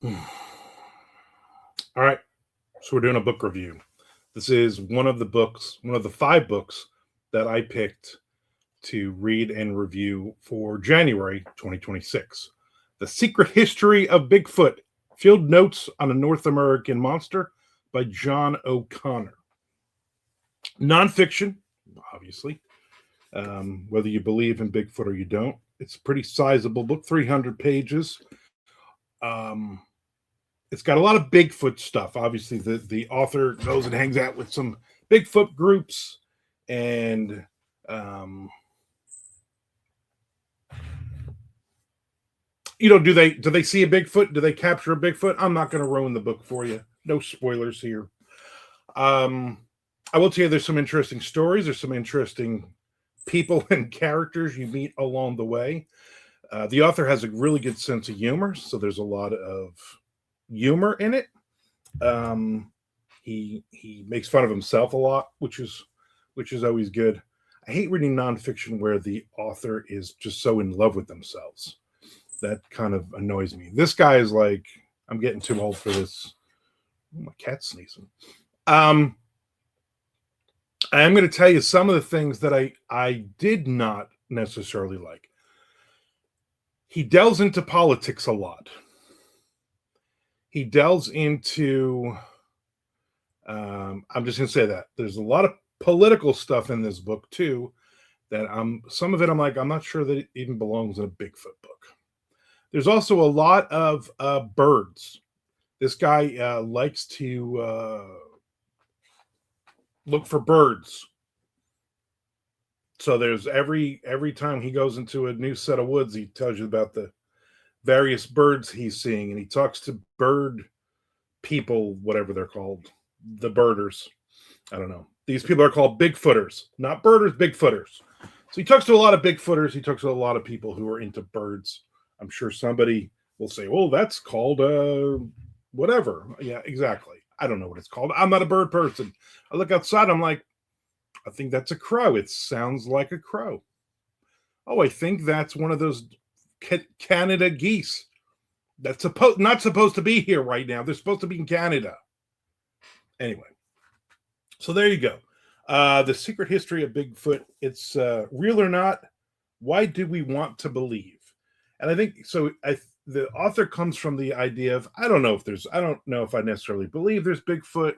All right. So we're doing a book review. This is one of the 5 books that I picked to read and review for January 2026. The Secret History of Bigfoot, Field Notes on a North American Monster by John O'Connor. Nonfiction, obviously, whether you believe in Bigfoot or you don't. It's a pretty sizable book, 300 pages. Um, it's got a lot of Bigfoot stuff. Obviously, the author goes and hangs out with some Bigfoot groups, and do they see a Bigfoot? Do they capture a Bigfoot? I'm not going to ruin the book for you. No spoilers here. Um, I will tell you, there's some interesting stories. There's some interesting people and characters you meet along the way. The author has a really good sense of humor, so there's a lot of humor in it. Um, he makes fun of himself a lot, which is always good. I hate reading nonfiction where the author is just so in love with themselves. That kind of annoys me. This guy is like, I'm getting too old for this. Oh, my cat's sneezing. I'm going to tell you some of the things that I did not necessarily like. He delves into politics a lot. He delves into I'm just going to say that there's a lot of political stuff in this book too that some of it I'm like, I'm not sure that it even belongs in a Bigfoot book. There's also a lot of birds. This guy likes to look for birds. So there's every time he goes into a new set of woods, he tells you about the various birds he's seeing, and he talks to bird people, whatever they're called, the birders. I don't know. These people are called Bigfooters, not birders, Bigfooters. So he talks to a lot of Bigfooters. He talks to a lot of people who are into birds. I'm sure somebody will say, "Well, that's called whatever." Yeah, exactly. I don't know what it's called. I'm not a bird person. I look outside. I'm like, I think that's a crow. It sounds like a crow. Oh, I think that's one of those Canada geese. That's not supposed to be here right now. They're supposed to be in Canada. Anyway, so there you go. The Secret History of Bigfoot. It's real or not. Why do we want to believe? And I think so. The author comes from the idea of I don't know if I necessarily believe there's Bigfoot,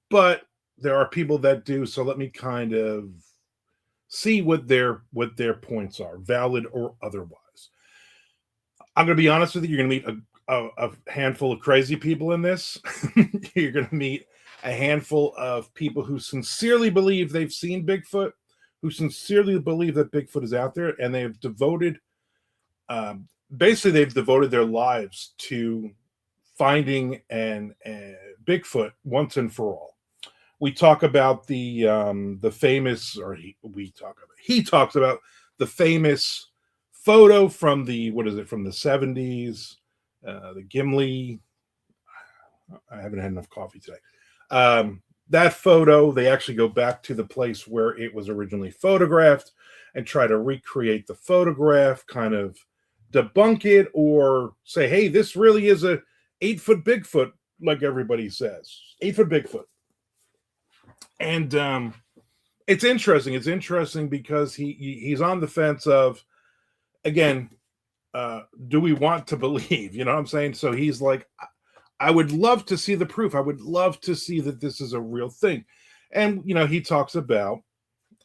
but there are people that do. So let me kind of see what their points are, valid or otherwise. I'm going to be honest with you. You're going to meet a handful of crazy people in this. You're going to meet a handful of people who sincerely believe they've seen Bigfoot, who sincerely believe that Bigfoot is out there, and they've devoted their lives to finding and Bigfoot once and for all. We talk about the famous, or he talks about the famous photo from from the 70s, the Gimli. I haven't had enough coffee today. That photo, they actually go back to the place where it was originally photographed and try to recreate the photograph, kind of debunk it or say, hey, this really is a 8-foot Bigfoot, like everybody says. 8-foot Bigfoot. And it's interesting. It's interesting because he's on the fence of, again, do we want to believe? You know what I'm saying? So he's like, I would love to see the proof. I would love to see that this is a real thing. And, he talks about,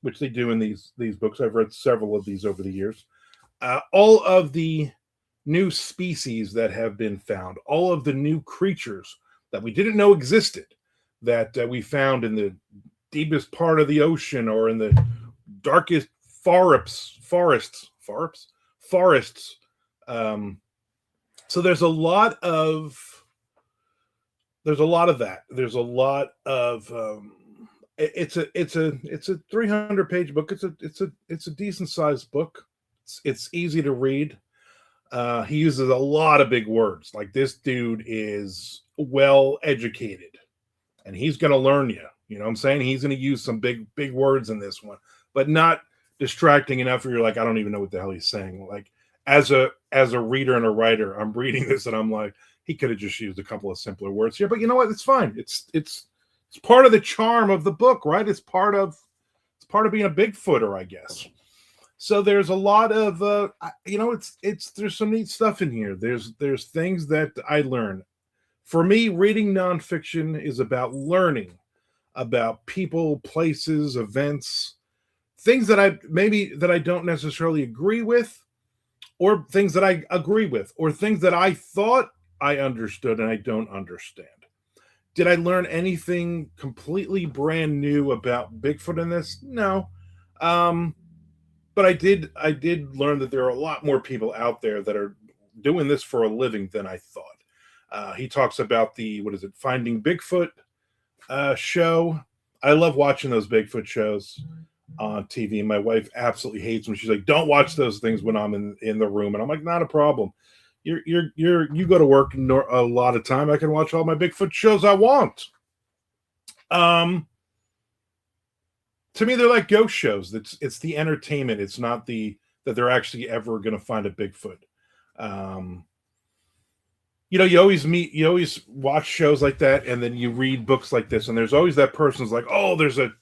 which they do in these books. I've read several of these over the years. All of the new species that have been found, all of the new creatures that we didn't know existed, that we found in the deepest part of the ocean or in the darkest forests. So there's a lot of that. There's a lot of it's a 300-page book. It's a decent sized book. It's easy to read. He uses a lot of big words. Like, this dude is well educated, and he's going to learn you. You know what I'm saying? He's going to use some big words in this one, but not distracting enough where you're like, I don't even know what the hell he's saying. Like, as a reader and a writer, I'm reading this and I'm like, He could have just used a couple of simpler words here, but you know what? It's fine. It's part of the charm of the book, right? It's part of being a Bigfooter, I guess. So there's a lot of there's some neat stuff in here. There's things that I learn. For me, reading nonfiction is about learning about people, places, events, things that I don't necessarily agree with, or things that I agree with, or things that I thought I understood and I don't understand. Did I learn anything completely brand new about Bigfoot in this? No. But I did learn that there are a lot more people out there that are doing this for a living than I thought. He talks about the, what is it, Finding Bigfoot show. I love watching those Bigfoot shows on TV. My wife absolutely hates them. She's like, "Don't watch those things when I'm in the room," and I'm like, "Not a problem. You go to work a lot of time. I can watch all my Bigfoot shows I want." Um, to me, they're like ghost shows. It's the entertainment. It's not that they're actually ever going to find a Bigfoot. Um, you always watch shows like that, and then you read books like this, and there's always that person who's like, "Oh, there's a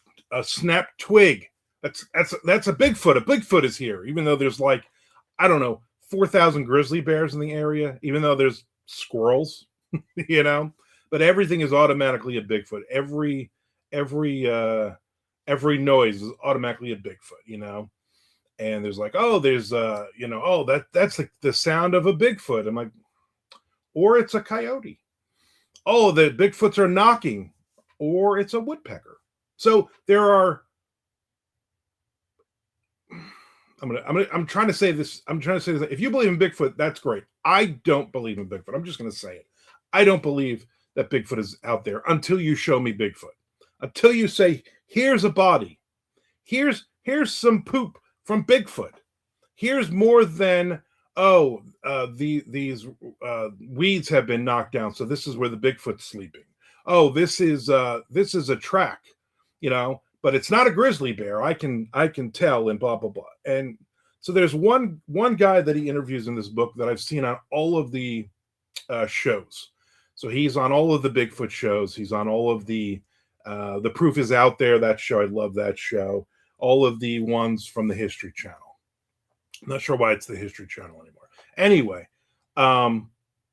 snapped twig. That's a Bigfoot. A Bigfoot is here," even though there's like, I don't know, 4,000 grizzly bears in the area, even though there's squirrels, you know. But everything is automatically a Bigfoot. Every noise is automatically a Bigfoot, you know. And there's like, oh, there's that's like the sound of a Bigfoot. I'm like, or it's a coyote. Oh, the Bigfoots are knocking, or it's a woodpecker. So there are. I'm trying to say this. I'm trying to say this. If you believe in Bigfoot, that's great. I don't believe in Bigfoot. I'm just going to say it. I don't believe that Bigfoot is out there until you show me Bigfoot. Until you say, "Here's a body. Here's some poop from Bigfoot. Here's more than these weeds have been knocked down. So this is where the Bigfoot's sleeping. Oh, this is a track, you know." But it's not a grizzly bear. I can tell, and blah blah blah. And so there's one guy that he interviews in this book that I've seen on all of the shows. So he's on all of the Bigfoot shows. He's on all of the Proof is Out There, that show. I love that show. All of the ones from the History Channel. I'm not sure why it's the History Channel anymore. Anyway,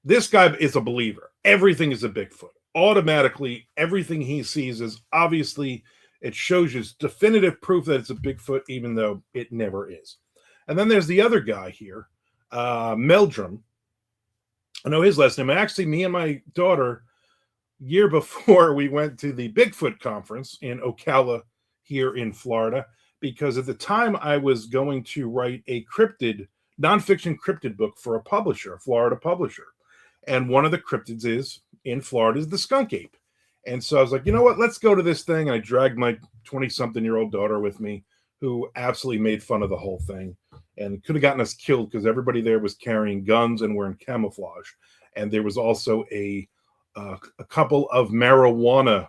this guy is a believer. Everything is a Bigfoot. Automatically, everything he sees is obviously. It shows you definitive proof that it's a Bigfoot, even though it never is. And then there's the other guy here, Meldrum. I know his last name. Actually, me and my daughter, year before, we went to the Bigfoot conference in Ocala here in Florida, because at the time I was going to write a nonfiction cryptid book for a Florida publisher. And one of the cryptids in Florida is the skunk ape. And so I was like, you know what? Let's go to this thing. I dragged my 20-something-year-old daughter with me, who absolutely made fun of the whole thing and could have gotten us killed because everybody there was carrying guns and wearing camouflage. And there was also a couple of marijuana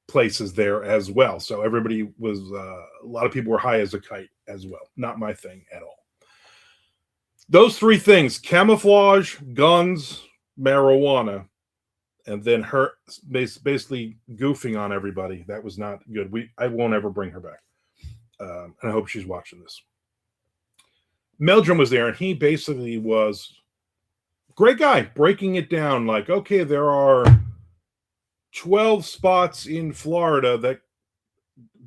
places there as well. So everybody was, a lot of people were high as a kite as well. Not my thing at all. Those three things: camouflage, guns, marijuana. And then her basically goofing on everybody. That was not good. I won't ever bring her back. And I hope she's watching this. Meldrum was there, and he basically was a great guy, breaking it down like, okay, there are 12 spots in Florida that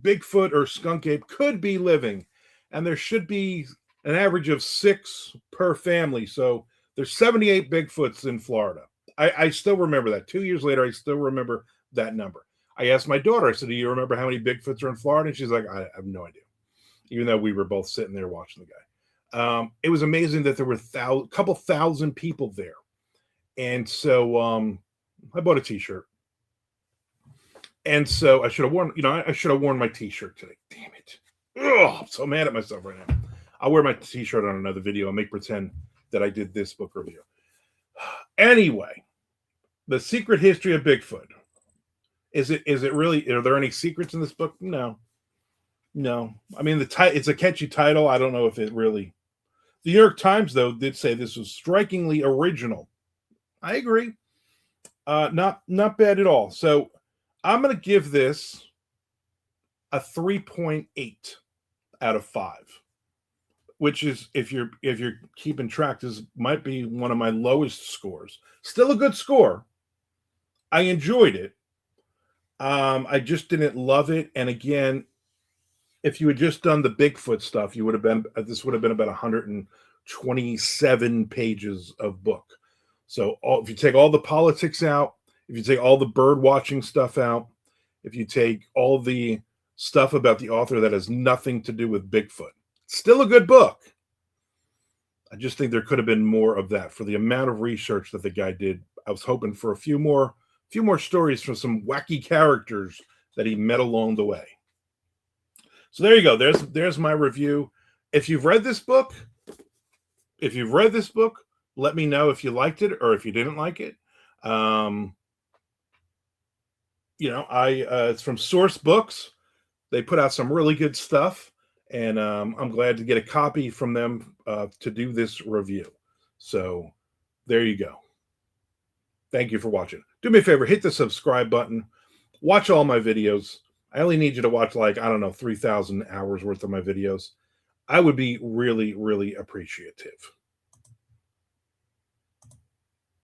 Bigfoot or skunk ape could be living. And there should be an average of 6 per family. So there's 78 Bigfoots in Florida. I still remember that. 2 years later, I still remember that number. I asked my daughter, I said, "Do you remember how many Bigfoots are in Florida?" And she's like, "I have no idea," even though we were both sitting there watching the guy. It was amazing that there were a couple thousand people there. And so I bought a t-shirt. And so I should have worn my t-shirt today. Damn it. Ugh, I'm so mad at myself right now. I'll wear my t-shirt on another video and make pretend that I did this book review. Anyway, The Secret History of Bigfoot. Is it really? Are there any secrets in this book? No. I mean, it's a catchy title. I don't know if it really. The New York Times, though, did say this was strikingly original. I agree. Not bad at all. So I'm going to give this a 3.8 out of 5, which is, if you're keeping track, this might be one of my lowest scores. Still a good score. I enjoyed it. I just didn't love it. And again, if you had just done the Bigfoot stuff, you would have been, this would have been about 127 pages of book. So if you take all the politics out, if you take all the bird watching stuff out, if you take all the stuff about the author that has nothing to do with Bigfoot, still a good book. I just think there could have been more of that for the amount of research that the guy did. I was hoping for a few more stories from some wacky characters that he met along the way. So there you go. There's my review. If you've read this book, let me know if you liked it or if you didn't like it. It's from Source Books. They put out some really good stuff, and I'm glad to get a copy from them to do this review. So there you go. Thank you for watching. Do me a favor, hit the subscribe button. Watch all my videos. I only need you to watch 3,000 hours worth of my videos. I would be really, really appreciative.